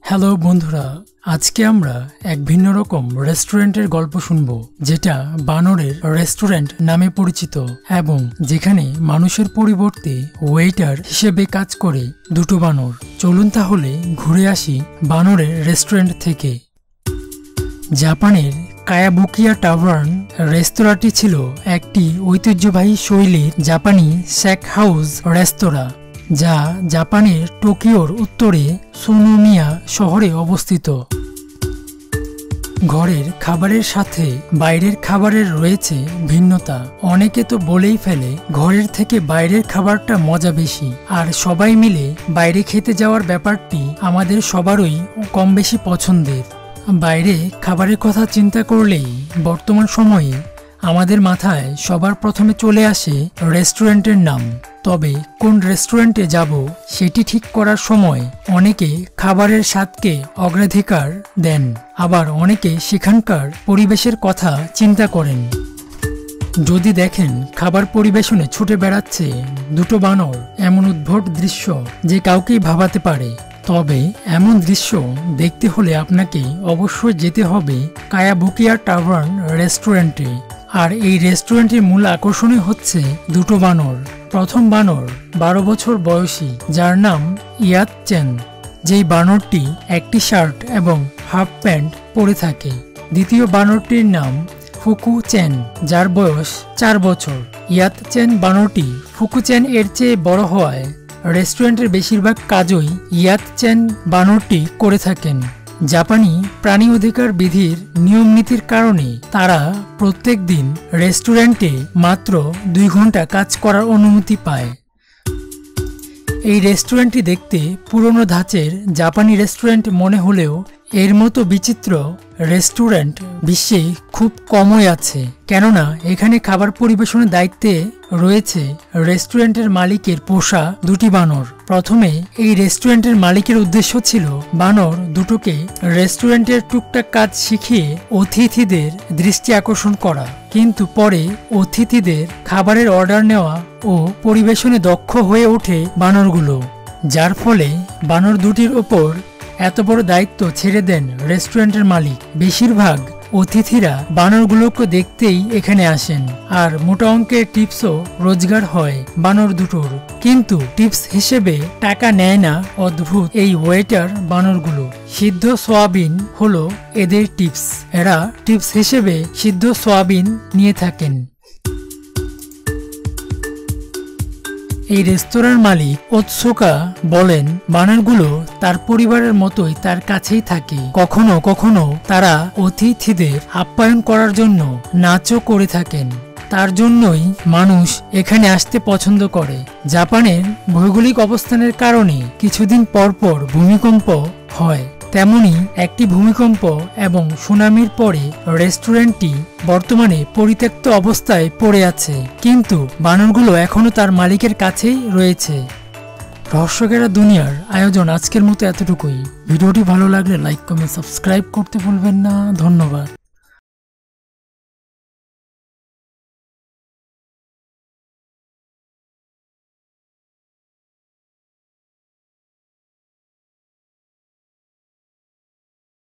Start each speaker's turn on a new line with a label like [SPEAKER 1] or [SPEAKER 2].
[SPEAKER 1] Hello বন্ধুরা, আজকে আমরা এক ভিন্ন রকম রেস্টুরেন্টের গল্প শুনব, যেটা বানরের রেস্টুরেন্ট নামে পরিচিত এবং যেখানে মানুষের পরিবর্তে ওয়েটার হিসেবে কাজ করে দুটো বানর। চলুন তাহলে ঘুরে আসি বানরের রেস্টুরেন্ট থেকে। জাপানের কায়াবুকিয়া টাভার্ন রেস্তোরাঁটি ছিল একটি ঐতিহ্যবাহী শৈলীর জাপানি স্যাক হাউস রেস্তোরাঁ, যা জাপানের টোকিওর উত্তরে সুনোমিয়া শহরে অবস্থিত। ঘরের খাবারের সাথে বাইরের খাবারের রয়েছে ভিন্নতা। অনেকে তো বলেই ফেলে ঘরের থেকে বাইরের খাবারটা মজা বেশি, আর সবাই মিলে বাইরে খেতে যাওয়ার ব্যাপারটি আমাদের সবারই কম বেশি পছন্দের। বাইরে খাবারের কথা চিন্তা করলেই বর্তমান সময়ে আমাদের মাথায় সবার প্রথমে চলে আসে রেস্টুরেন্টের নাম। তবে কোন রেস্টুরেন্টে যাব সেটি ঠিক করার সময় অনেকে খাবারের স্বাদকে অগ্রাধিকার দেন, আবার অনেকে সেখানকার পরিবেশের কথা চিন্তা করেন। যদি দেখেন খাবার পরিবেশনে ছুটে বেড়াচ্ছে দুটো বানর, এমন উদ্ভট দৃশ্য যে কাউকেই ভাবাতে পারে। তবে এমন দৃশ্য দেখতে হলে আপনাকে অবশ্যই যেতে হবে কায়াবুকিয়া টাভার্ন রেস্টুরেন্টে। আর এই রেস্টুরেন্টের মূল আকর্ষণই হচ্ছে দুটো বানর। প্রথম বানর 12 বছর বয়সী, যার নাম ইয়াত চেন, যেই বানরটি একটি শার্ট এবং হাফ প্যান্ট পরে থাকে। দ্বিতীয় বানরটির নাম ফুকু চেন, যার বয়স 4 বছর। ইয়াত চেন বানরটি ফুকু চেন এর চেয়ে বড় হওয়ায় রেস্টুরেন্টের বেশিরভাগ কাজই ইয়াত চেন বানরটি করে থাকেন। জাপানি প্রাণী অধিকার বিধির নিয়ম নীতির কারণে তারা প্রত্যেক দিন রেস্টুরেন্টে মাত্র 2 ঘন্টা কাজ করার অনুমতি পায়। এই রেস্টুরেন্টটি দেখতে পুরনো ধাঁচের জাপানি রেস্টুরেন্ট মনে হলেও এর মতো বিচিত্র রেস্টুরেন্ট বিশ্বে খুব কমই আছে, কেননা এখানে খাবার পরিবেশনের দায়িত্বে রয়েছে রেস্টুরেন্টের মালিকের পোষা দুটি বানর। প্রথমে এই রেস্টুরেন্টের মালিকের উদ্দেশ্য ছিল বানর দুটোকে রেস্টুরেন্টের টুকটাক কাজ শিখিয়ে অতিথিদের দৃষ্টি আকর্ষণ করা, কিন্তু পরে অতিথিদের খাবারের অর্ডার নেওয়া ও পরিবেশনে দক্ষ হয়ে ওঠে বানরগুলো, যার ফলে বানর দুটির ওপর এত বড় দায়িত্ব ছেড়ে দেন রেস্টুরেন্টের মালিক। বেশিরভাগ অতিথিরা বানরগুলোকে দেখতেই এখানে আসেন, আর মোটা অঙ্কের টিপসও রোজগার হয় বানর দুটোর, কিন্তু টিপস হিসেবে টাকা নেয় না অদ্ভুত এই ওয়েটার বানরগুলো। সিদ্ধ সোয়াবিন হলো এদের টিপস। এরা টিপস হিসেবে সিদ্ধ সোয়াবিন নিয়ে থাকেন। এই রেস্তোরাঁর মালিক ওতসুকা বলেন, বানরগুলো তার পরিবারের মতোই তার কাছেই থাকে। কখনো কখনো তারা অতিথিদের আপ্যায়ন করার জন্য নাচও করে থাকেন। তার জন্যই মানুষ এখানে আসতে পছন্দ করে। জাপানের ভৌগোলিক অবস্থানের কারণে কিছুদিন পর পর ভূমিকম্প হয়। তেমনি একটি ভূমিকম্প এবং সুনামির পরে রেস্টুরেন্টটি বর্তমানে পরিত্যক্ত অবস্থায় পড়ে আছে, কিন্তু বানরগুলো এখনো তার মালিকের কাছেই রয়েছে। রহস্যঘেরা দুনিয়ার আয়োজন আজকের মতো এতটুকুই। ভিডিওটি ভালো লাগলে লাইক, কমেন্ট, সাবস্ক্রাইব করতে ভুলবেন না। ধন্যবাদ।